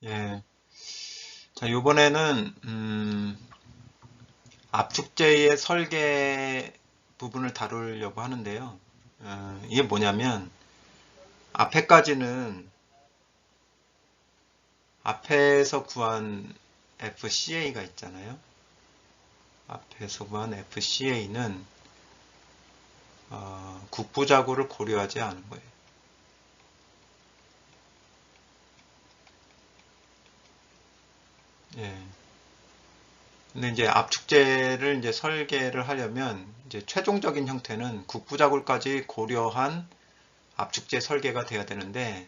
예. 자, 요번에는, 압축제의 설계 부분을 다루려고 하는데요. 이게 뭐냐면, 앞에까지는, 앞에서 구한 FCA가 있잖아요. 앞에서 구한 FCA는, 국부자구를 고려하지 않은 거예요. 예. 근데 이제 압축제를 이제 설계를 하려면, 이제 최종적인 형태는 국부자구까지 고려한 압축제 설계가 돼야 되는데,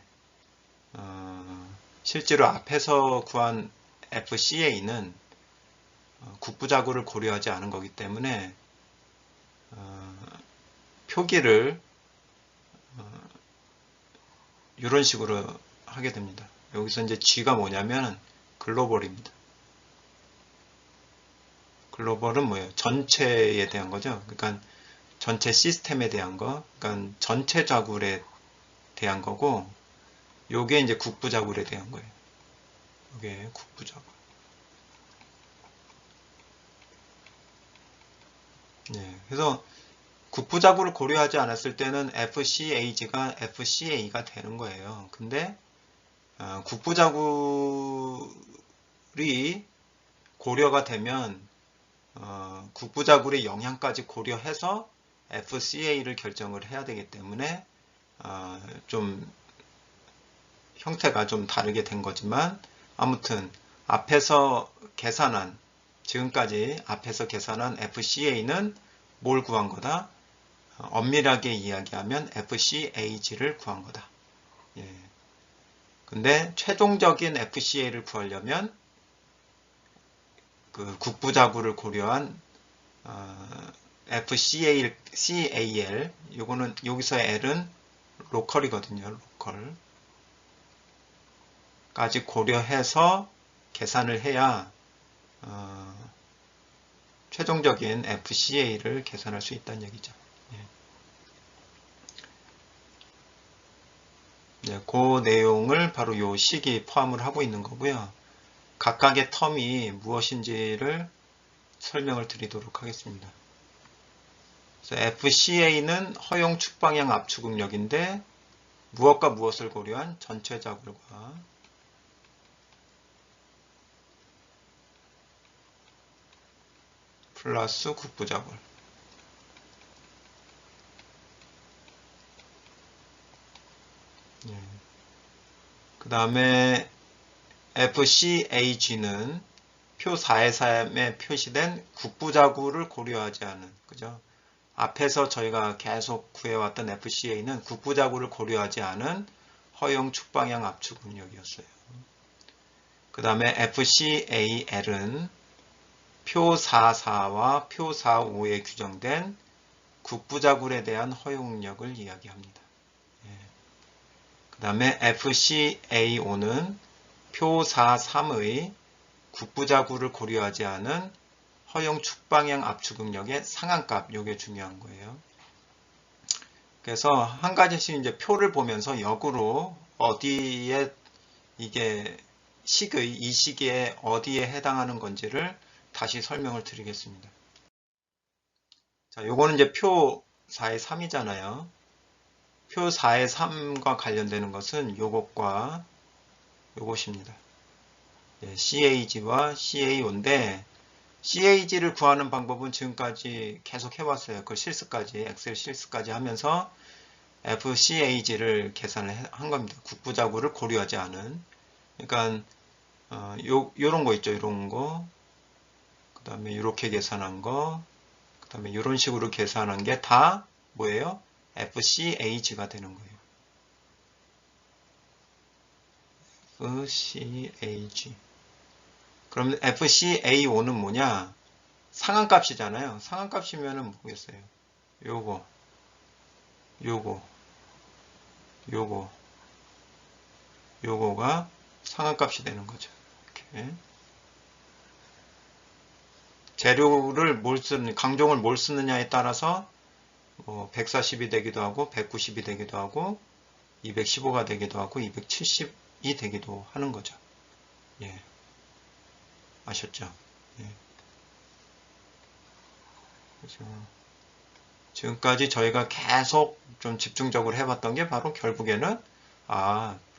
실제로 앞에서 구한 FCA는 국부자구를 고려하지 않은 거기 때문에 표기를 이런 식으로 하게 됩니다. 여기서 이제 G가 뭐냐면 글로벌입니다. 글로벌은 뭐예요? 전체에 대한 거죠. 그러니까 전체 시스템에 대한 거, 그러니까 전체 자굴에 대한 거고, 요게 이제 국부자굴에 대한 거예요. 요게 국부자굴. 네, 그래서 국부자구를 고려하지 않았을 때는 FCA가 되는 거예요. 근데 국부자굴이 고려가 되면 국부자굴의 영향까지 고려해서 FCA를 결정을 해야 되기 때문에 좀 형태가 좀 다르게 된 거지만 아무튼 앞에서 계산한 지금까지 앞에서 계산한 FCA는 뭘 구한 거다? 엄밀하게 이야기하면 FCAG를 구한 거다. 예. 근데 최종적인 FCA를 구하려면 그 국부자구를 고려한 FCAL 요거는 여기서 L은 로컬이거든요. 로컬까지 고려해서 계산을 해야 최종적인 FCA를 계산할 수 있다는 얘기죠. 네, 그 내용을 바로 요 식이 포함을 하고 있는 거고요. 각각의 텀이 무엇인지를 설명을 드리도록 하겠습니다. FCA는 허용 축방향 압축응력인데 무엇과 무엇을 고려한 전체 자굴과 플러스 국부자굴. 그 다음에 FCAG는 표 4의 3에 표시된 국부자구를 고려하지 않은, 그죠? 앞에서 저희가 계속 구해왔던 FCA는 국부자구를 고려하지 않은 허용 축방향 압축 응력이었어요. 그 다음에 FCAL은 표 44와 표 45에 규정된 국부자굴에 대한 허용 응력을 이야기합니다. 그 다음에 FCAO는 표 43의 국부자구를 고려하지 않은 허용 축방향 압축 응력의 상한값, 요게 중요한 거예요. 그래서 한 가지씩 이제 표를 보면서 역으로 어디에 이게 이 시기에 어디에 해당하는 건지를 다시 설명을 드리겠습니다. 자, 요거는 이제 표 4의 3이잖아요. 표 4의 3과 관련되는 것은 요것과 요것입니다. CAG와 CAO인데 CAG를 구하는 방법은 지금까지 계속 해왔어요. 그 실수까지, 엑셀 실수까지 하면서 FCAG를 계산을 한 겁니다. 국부자구를 고려하지 않은. 그러니까 요런 거 있죠. 요런 거. 그 다음에 이렇게 계산한 거. 그 다음에 이런 식으로 계산한 게 다 뭐예요? FCAG가 되는 거예요. FCAG. 그럼 FCAO는 뭐냐? 상한값이잖아요. 상한값이면은 뭐겠어요? 요거, 요거, 요거, 요거가 상한값이 되는 거죠. 이렇게. 재료를 강종을 뭘 쓰느냐에 따라서 뭐 140이 되기도 하고 190이 되기도 하고 215가 되기도 하고 270이 되기도 하는 거죠. 예. 아셨죠? 예. 그래서 지금까지 저희가 계속 좀 집중적으로 해봤던 게 바로 결국에는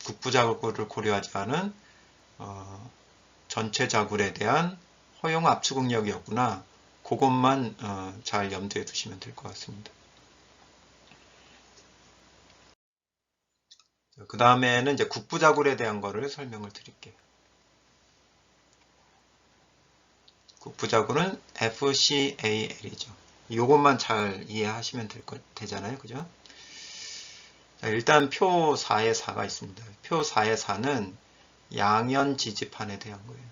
국부 자구를 고려하지 않은 전체 자굴에 대한 허용 압축 응력이었구나. 그것만 잘 염두에 두시면 될 것 같습니다. 그 다음에는 이제 국부 자굴에 대한 거를 설명을 드릴게요. 국부 자굴은 FCAL이죠. 이것만 잘 이해하시면 되잖아요. 그죠? 자, 일단 표 4의 4가 있습니다. 표 4의 4는 양연지지판에 대한 거예요.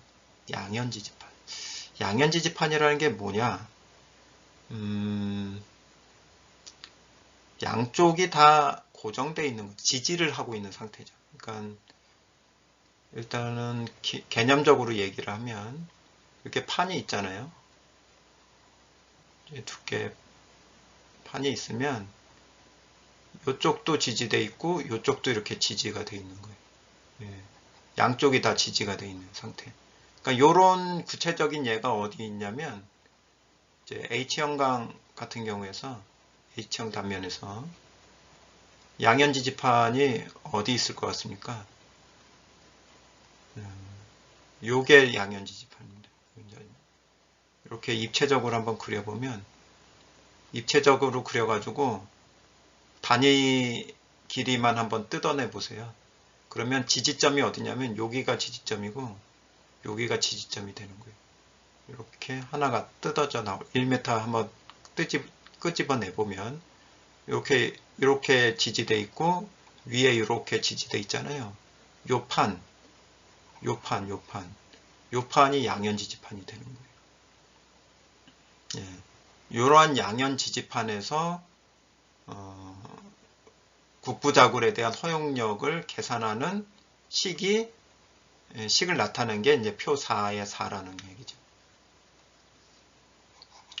양연지지판. 양연지지판이라는 게 뭐냐? 양쪽이 다 고정되어 있는 거, 지지를 하고 있는 상태죠. 그러니까 일단은 개념적으로 얘기를 하면 이렇게 판이 있잖아요. 두께 판이 있으면 이쪽도 지지되어 있고 이쪽도 이렇게 지지가 되어 있는 거예요. 예, 양쪽이 다 지지가 되어 있는 상태. 그러니까 이런 구체적인 예가 어디 있냐면 이제 H형강 같은 경우에서 H형 단면에서 양연지지판이 어디 있을 것 같습니까? 요게 양연지지판입니다. 이렇게 입체적으로 한번 그려보면 입체적으로 그려가지고 단위 길이만 한번 뜯어내 보세요. 그러면 지지점이 어디냐면 여기가 지지점이고 여기가 지지점이 되는 거예요. 이렇게 하나가 뜯어져 나올 1m 한번 끄집어내 보면 이렇게 지지돼 있고 위에 이렇게 지지돼 있잖아요. 요 판이 양연지지판이 되는 거예요. 예, 이러한 양연지지판에서 국부자굴에 대한 허용력을 계산하는 식을 나타낸 게 이제 표 4의 4라는 얘기죠.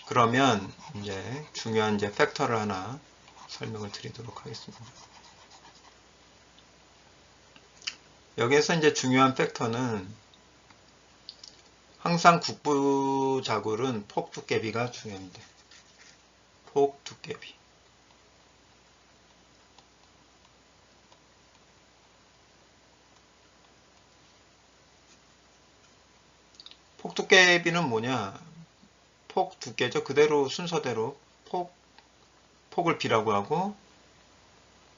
그러면 이제 중요한 이제 팩터를 하나 설명을 드리도록 하겠습니다. 여기에서 이제 중요한 팩터는 항상 국부자굴은 폭 두께비가 중요합니다. 폭 두께비. 폭 두께비는 뭐냐? 폭 두께죠. 그대로 순서대로 폭을 B라고 하고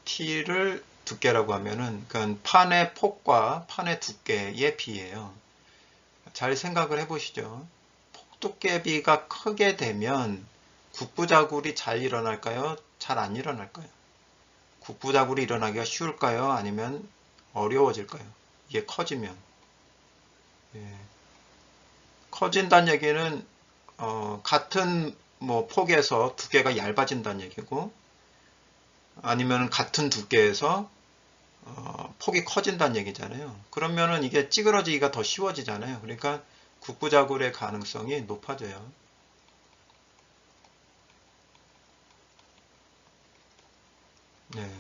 T를 두께라고 하면은 그러니까 판의 폭과 판의 두께의 B예요. 잘 생각을 해보시죠. 폭 두께비가 크게 되면 국부자굴이 잘 일어날까요? 잘 안 일어날까요? 국부자굴이 일어나기가 쉬울까요? 아니면 어려워질까요? 이게 커지면. 예. 커진다는 얘기는 같은 뭐 폭에서 두께가 얇아진다는 얘기고 아니면 같은 두께에서 폭이 커진다는 얘기잖아요. 그러면은 이게 찌그러지기가 더 쉬워지잖아요. 그러니까 국부자굴의 가능성이 높아져요. 네.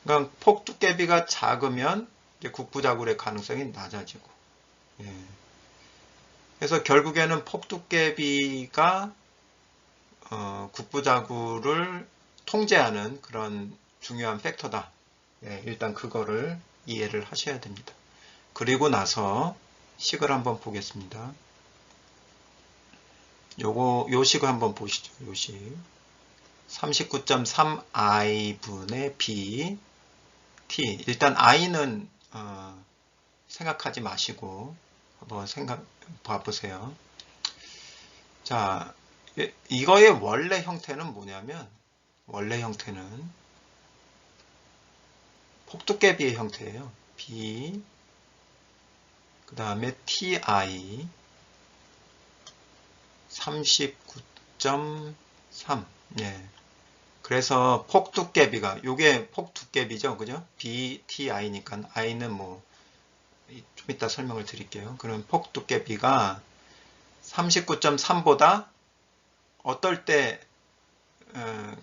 그러니까 폭 두께비가 작으면 이제 국부자굴의 가능성이 낮아지고. 예. 그래서 결국에는 폭 두께비가 국부자굴을 통제하는 그런 중요한 팩터다. 예, 일단 그거를 이해를 하셔야 됩니다. 그리고 나서 식을 한번 보겠습니다. 요 식을 한번 보시죠. 요 식. 39.3i분의 b t. 일단 i는 생각하지 마시고 한번 봐보세요. 자, 이거의 원래 형태는 뭐냐면 원래 형태는 폭두께비의 형태예요. b 그 다음에 ti 39.3 예. 그래서 폭두께비가 요게 폭두께비죠. 그죠? bti니까 i는 뭐 좀 이따 설명을 드릴게요. 그럼 폭두께비가 39.3보다 어떨 때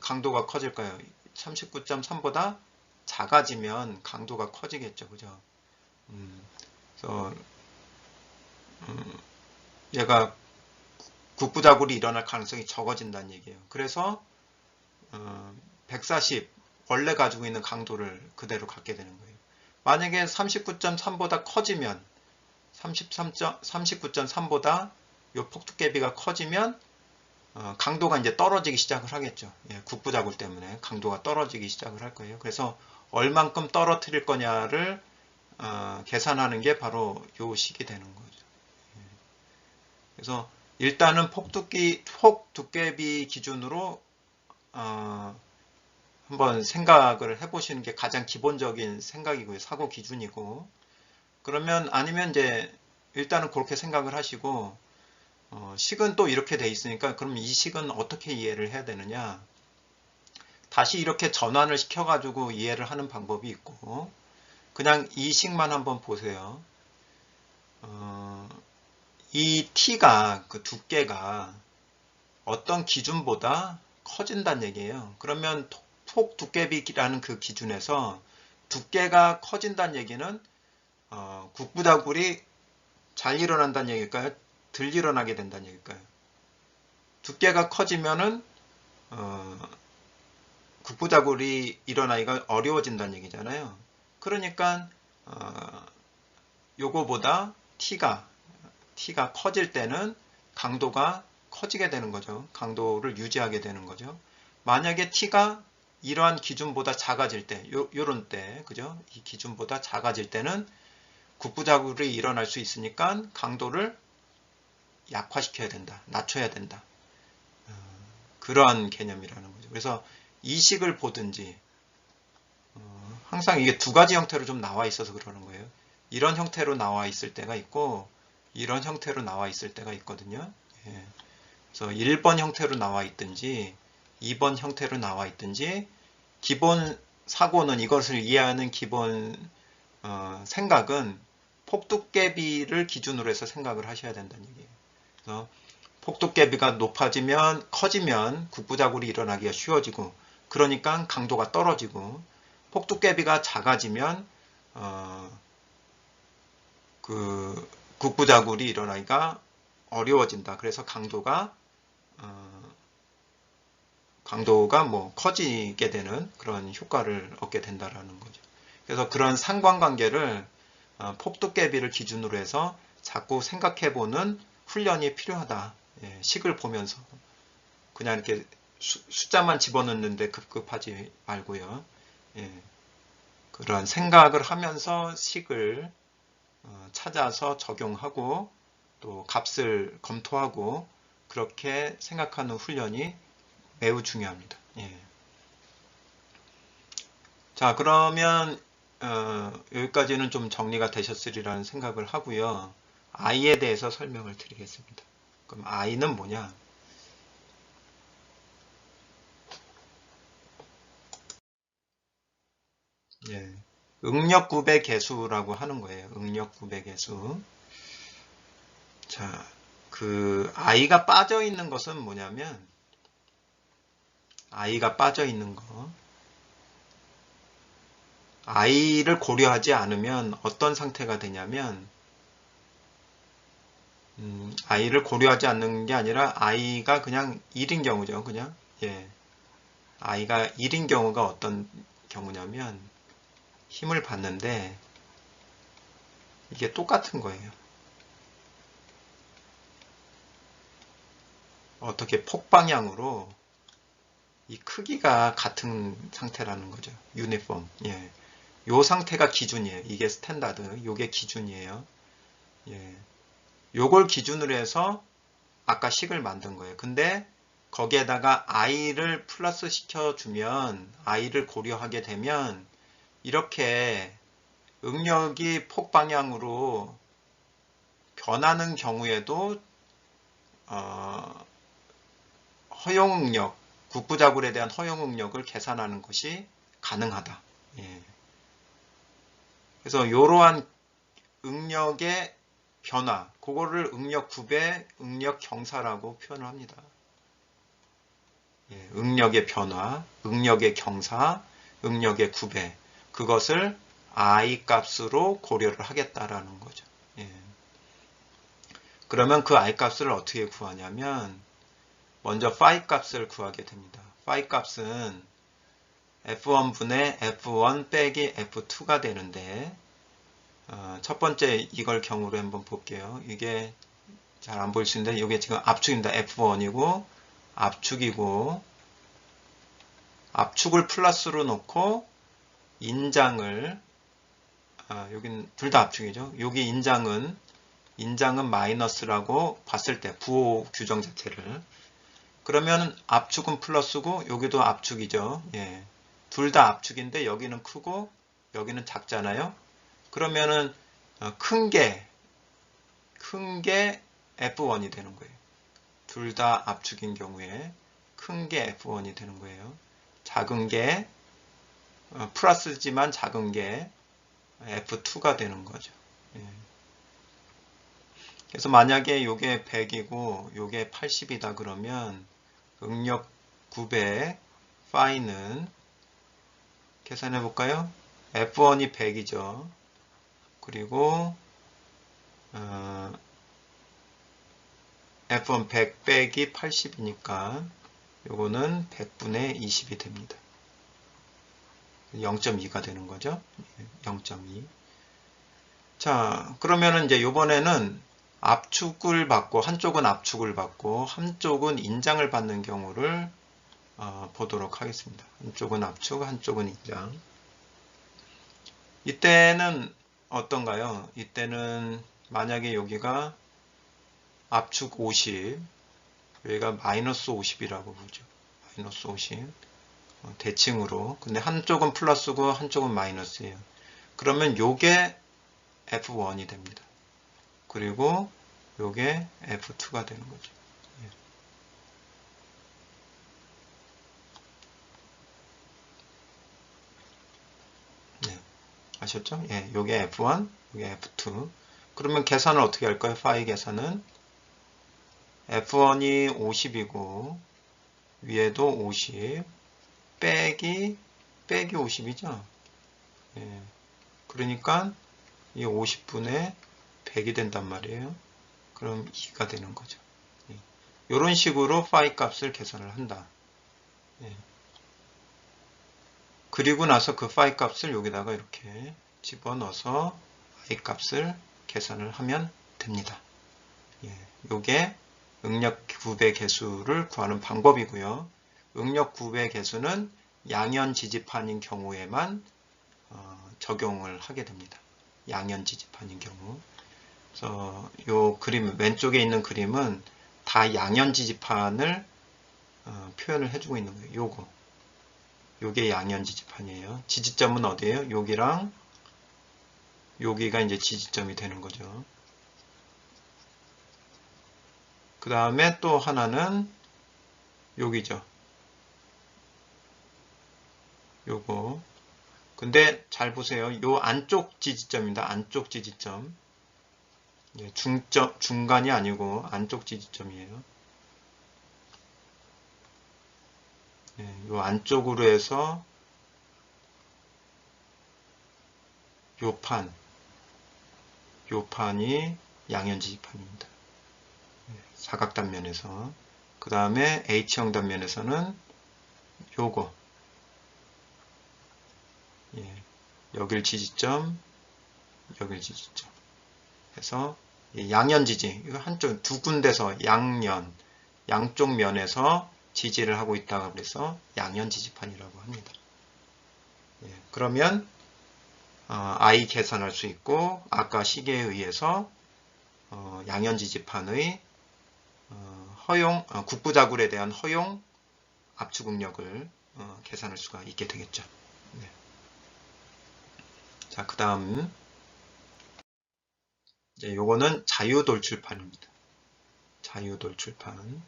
강도가 커질까요? 39.3보다 작아지면 강도가 커지겠죠. 그죠? 그래서 얘가 국부작울이 일어날 가능성이 적어진다는 얘기예요. 그래서 140 원래 가지고 있는 강도를 그대로 갖게 되는 거예요. 만약에 39.3보다 커지면 39.3보다 요 폭두께비가 커지면 강도가 이제 떨어지기 시작을 하겠죠. 예, 국부작울 때문에 강도가 떨어지기 시작을 할 거예요. 그래서 얼만큼 떨어뜨릴 거냐를 계산하는 게 바로 요 식이 되는 거죠. 예. 그래서 일단은 폭두께비 기준으로 한번 생각을 해보시는 게 가장 기본적인 생각이고요. 사고 기준이고. 그러면 아니면 이제 일단은 그렇게 생각을 하시고 식은 또 이렇게 돼 있으니까 그럼 이 식은 어떻게 이해를 해야 되느냐. 다시 이렇게 전환을 시켜가지고 이해를 하는 방법이 있고 그냥 이 식만 한번 보세요. 이 t가 그 두께가 어떤 기준보다 커진다는 얘기예요. 그러면 폭두께비라는 그 기준에서 두께가 커진다는 얘기는 국부작울이 잘 일어난다는 얘기일까요? 덜 일어나게 된다는 얘기일까요? 두께가 커지면은 국부작울이 일어나기가 어려워진다는 얘기잖아요. 그러니까 요거보다 t가 커질 때는 강도가 커지게 되는 거죠. 강도를 유지하게 되는 거죠. 만약에 t가 이러한 기준보다 작아질 때, 요런 때, 그죠? 이 기준보다 작아질 때는 국부작울이 일어날 수 있으니까 강도를 약화시켜야 된다. 낮춰야 된다. 그러한 개념이라는 거죠. 그래서 이 식을 보든지 항상 이게 두 가지 형태로 좀 나와 있어서 그러는 거예요. 이런 형태로 나와 있을 때가 있고 이런 형태로 나와 있을 때가 있거든요. 예. 그래서 1번 형태로 나와 있든지 2번 형태로 나와 있든지 기본 사고는 이것을 이해하는 기본 생각은 폭두께비를 기준으로 해서 생각을 하셔야 된다는 얘기예요. 그래서 폭두께비가 커지면 국부작울이 일어나기가 쉬워지고 그러니까 강도가 떨어지고 폭두께비가 작아지면 그 국부작울이 일어나기가 어려워진다. 그래서 강도가 뭐 커지게 되는 그런 효과를 얻게 된다라는 거죠. 그래서 그런 상관관계를 폭두께비를 기준으로 해서 자꾸 생각해보는 훈련이 필요하다. 예, 식을 보면서 그냥 이렇게 숫자만 집어넣는데 급급하지 말고요. 예, 그런 생각을 하면서 식을 찾아서 적용하고 또 값을 검토하고 그렇게 생각하는 훈련이 매우 중요합니다. 예. 자, 그러면 여기까지는 좀 정리가 되셨으리라는 생각을 하고요. I에 대해서 설명을 드리겠습니다. 그럼 I는 뭐냐? 예. 응력구배 계수라고 하는 거예요. 응력구배 계수. 자, 그 I가 빠져 있는 것은 뭐냐면 I가 빠져 있는 거. I를 고려하지 않으면 어떤 상태가 되냐면 I를 고려하지 않는 게 아니라 I가 그냥 1인 경우죠. 그냥 예. I가 1인 경우가 어떤 경우냐면 힘을 받는데 이게 똑같은 거예요. 어떻게 폭방향으로 이 크기가 같은 상태라는 거죠. 유니폼. 예. 요 상태가 기준이에요. 이게 스탠다드. 요게 기준이에요. 예. 요걸 기준으로 해서 아까 식을 만든 거예요. 근데 거기에다가 I를 플러스 시켜주면 I를 고려하게 되면 이렇게 응력이 폭방향으로 변하는 경우에도 허용응력, 국부작울에 대한 허용응력을 계산하는 것이 가능하다. 예. 그래서 이러한 응력의 변화, 그거를 응력구배, 응력경사라고 표현을 합니다. 예. 응력의 변화, 응력의 경사, 응력의 구배, 그것을 I 값으로 고려를 하겠다라는 거죠. 예. 그러면 그 I 값을 어떻게 구하냐면 먼저 phi 값을 구하게 됩니다. phi 값은 F1분의 F1 빼기 F2가 되는데 첫 번째 이걸 경우로 한번 볼게요. 이게 잘 안 보일 수 있는데 이게 지금 압축입니다. F1이고 압축이고 압축을 플러스로 놓고 인장을 여긴 둘 다 압축이죠. 여기 인장은 마이너스라고 봤을 때 부호 규정 자체를 그러면 압축은 플러스고 여기도 압축이죠. 예. 둘 다 압축인데 여기는 크고 여기는 작잖아요. 그러면은 큰 게 F1이 되는 거예요. 둘 다 압축인 경우에 큰 게 F1이 되는 거예요. 작은 게 플러스지만 작은 게 F2가 되는 거죠. 예. 그래서 만약에 요게 100이고 요게 80이다 그러면 응력 900 파이는 계산해 볼까요? F1이 100이죠. 그리고 F1 100 빼기 80이니까 요거는 100분의 20이 됩니다. 0.2가 되는 거죠. 0.2. 자, 그러면은 이제 요번에는 압축을 받고 한쪽은 압축을 받고 한쪽은 인장을 받는 경우를 보도록 하겠습니다. 한쪽은 압축, 한쪽은 인장. 이때는 어떤가요? 이때는 만약에 여기가 압축 50, 여기가 마이너스 50이라고 보죠. 마이너스 50. 대칭으로. 근데 한쪽은 플러스고 한쪽은 마이너스예요. 그러면 요게 F1이 됩니다. 그리고 요게 F2가 되는 거죠. 네. 아셨죠? 예, 요게 F1, 요게 F2. 그러면 계산을 어떻게 할까요? 파이 계산은 F1이 50이고 위에도 50 빼기 50이죠. 예. 그러니까 이 50분의 100이 된단 말이에요. 그럼 2가 되는 거죠. 예. 이런 식으로 파이 값을 계산을 한다. 예. 그리고 나서 그 파이 값을 여기다가 이렇게 집어넣어서 I 값을 계산을 하면 됩니다. 예. 요게 응력 9배 개수를 구하는 방법이고요. 응력 9배 개수는 양연 지지판인 경우에만 적용을 하게 됩니다. 양연 지지판인 경우. 그래서 요 그림 왼쪽에 있는 그림은 다 양연 지지판을 표현을 해주고 있는 거예요. 요게 양연 지지판이에요. 지지점은 어디예요? 여기랑 여기가 이제 지지점이 되는 거죠. 그 다음에 또 하나는 여기죠. 요거. 근데 잘 보세요. 요 안쪽 지지점입니다. 안쪽 지지점. 예, 중간이 아니고 안쪽 지지점이에요. 예, 요 안쪽으로 해서 요 판이 양연 지지판입니다. 예, 사각 단면에서. 그 다음에 H형 단면에서는 요거. 예, 여길 지지점, 여길 지지점. 해서 양연 지지, 이거 한쪽 두 군데서 양쪽 면에서 지지를 하고 있다고 그래서 양연 지지판이라고 합니다. 예, 그러면 I 계산할 수 있고 아까 시계에 의해서 양연 지지판의 국부자굴에 대한 허용 압축 응력을 계산할 수가 있게 되겠죠. 네. 자, 그 다음 이제 요거는 자유돌출판입니다. 자유돌출판.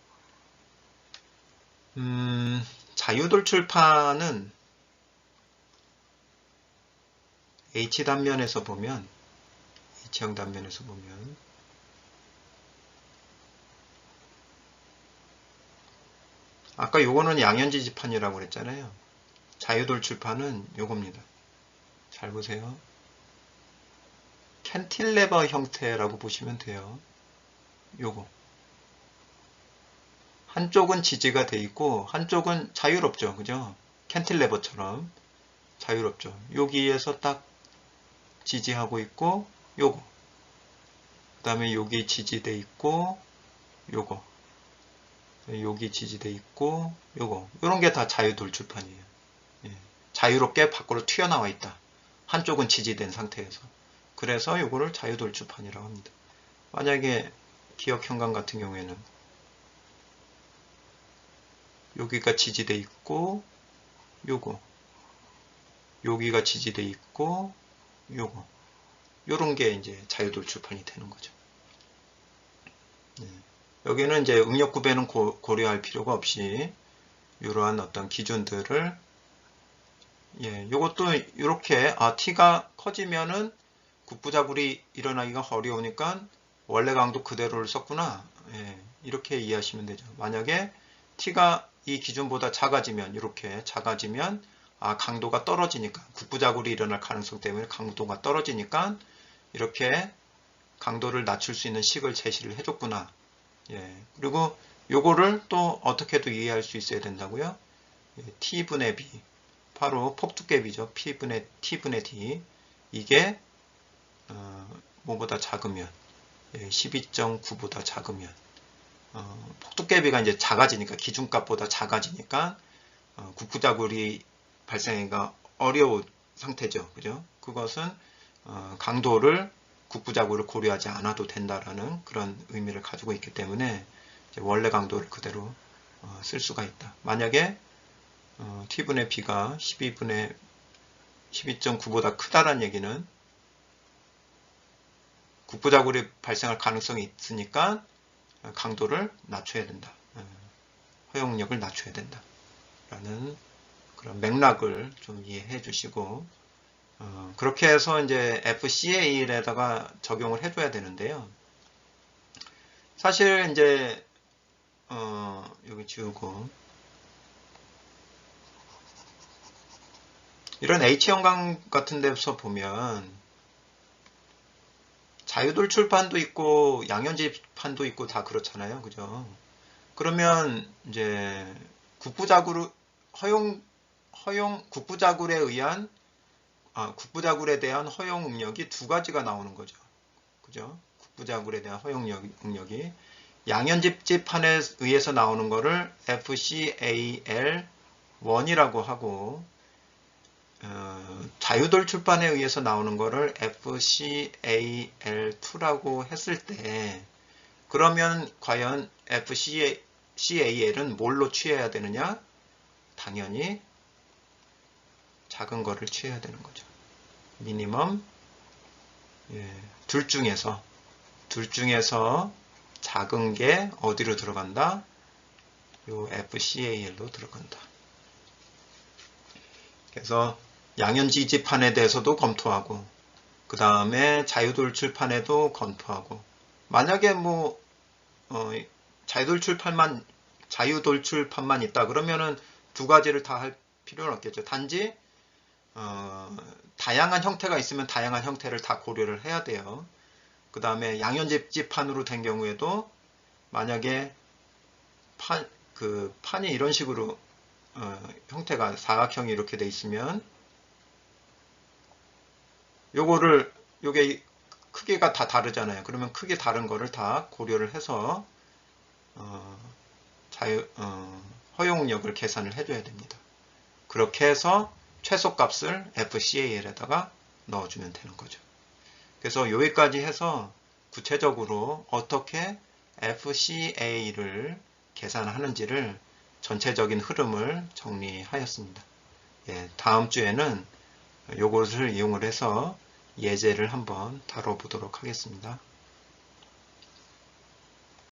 자유돌출판은 H단면에서 보면 H형 단면에서 보면 아까 요거는 양연지지판이라고 그랬잖아요. 자유돌출판은 요겁니다. 잘 보세요. 캔틸레버 형태라고 보시면 돼요. 요거. 한쪽은 지지가 돼 있고 한쪽은 자유롭죠. 그죠? 캔틸레버처럼 자유롭죠. 여기에서 딱 지지하고 있고 요거. 그 다음에 여기 지지돼 있고 요거. 여기 지지돼 있고 요거. 요런 게 다 자유돌출판이에요. 예. 자유롭게 밖으로 튀어나와 있다. 한쪽은 지지된 상태에서. 그래서 요거를 자유돌출판이라고 합니다. 만약에 기역현관 같은 경우에는 여기가 지지돼 있고 요거 여기가 지지돼 있고 요거 요런 게 이제 자유돌출판이 되는 거죠. 네. 여기는 이제 응력 구배는 고려할 필요가 없이 이러한 어떤 기준들을 요것도 이렇게 T가 커지면은 국부자굴이 일어나기가 어려우니까 원래 강도 그대로를 썼구나. 이렇게 이해하시면 되죠. 만약에 T가 이 기준보다 작아지면 이렇게 작아지면 강도가 떨어지니까 국부자굴이 일어날 가능성 때문에 강도가 떨어지니까 이렇게 강도를 낮출 수 있는 식을 제시를 해줬구나. 그리고 요거를 또 어떻게도 이해할 수 있어야 된다고요. T분의 B 바로 폭두께비죠. T분의 D 이게 뭐보다 작으면 12.9보다 작으면 폭두께비가 이제 작아지니까 기준값보다 작아지니까 국부자굴이 발생하기가 어려운 상태죠. 그죠? 그것은 강도를 국부자굴을 고려하지 않아도 된다라는 그런 의미를 가지고 있기 때문에 이제 원래 강도를 그대로 쓸 수가 있다. 만약에 T분의 B가 12.9보다 크다라는 얘기는 국부자굴이 발생할 가능성이 있으니까 강도를 낮춰야 된다. 허용력을 낮춰야 된다. 라는 그런 맥락을 좀 이해해 주시고 그렇게 해서 이제 FCA에다가 적용을 해줘야 되는데요. 사실 이제 여기 지우고 이런 H형광 같은 데서 보면 자유돌출판도 있고 양현지판도 있고 다 그렇잖아요. 그죠? 그러면 이제 국부자굴에 의한 국부자굴에 대한 허용 응력이 두 가지가 나오는 거죠. 그죠? 국부자굴에 대한 허용 응력이 양현집집판에 의해서 나오는 거를 FCAL1이라고 하고 자유돌출판에 의해서 나오는 거를 FCAL2라고 했을 때 그러면 과연 FCAL은 뭘로 취해야 되느냐? 당연히 작은 거를 취해야 되는 거죠. 미니멈 둘 중에서 작은 게 어디로 들어간다? 요 FCAL로 들어간다. 그래서 양현지지판에 대해서도 검토하고 그 다음에 자유돌출판에도 검토하고 만약에 뭐 자유돌출판만 있다 그러면은 두 가지를 다 할 필요는 없겠죠. 단지 다양한 형태가 있으면 다양한 형태를 다 고려를 해야 돼요. 그 다음에 양현집지판으로 된 경우에도 만약에 판이 이런 식으로 형태가 사각형이 이렇게 돼 있으면 요게 크기가 다 다르잖아요. 그러면 크기 다른 거를 다 고려를 해서 허용력을 계산을 해줘야 됩니다. 그렇게 해서 최소값을 FCAL에다가 넣어주면 되는 거죠. 그래서 여기까지 해서 구체적으로 어떻게 FCA를 계산하는지를 전체적인 흐름을 정리하였습니다. 다음 주에는 이것을 이용을 해서 예제를 한번 다뤄보도록 하겠습니다.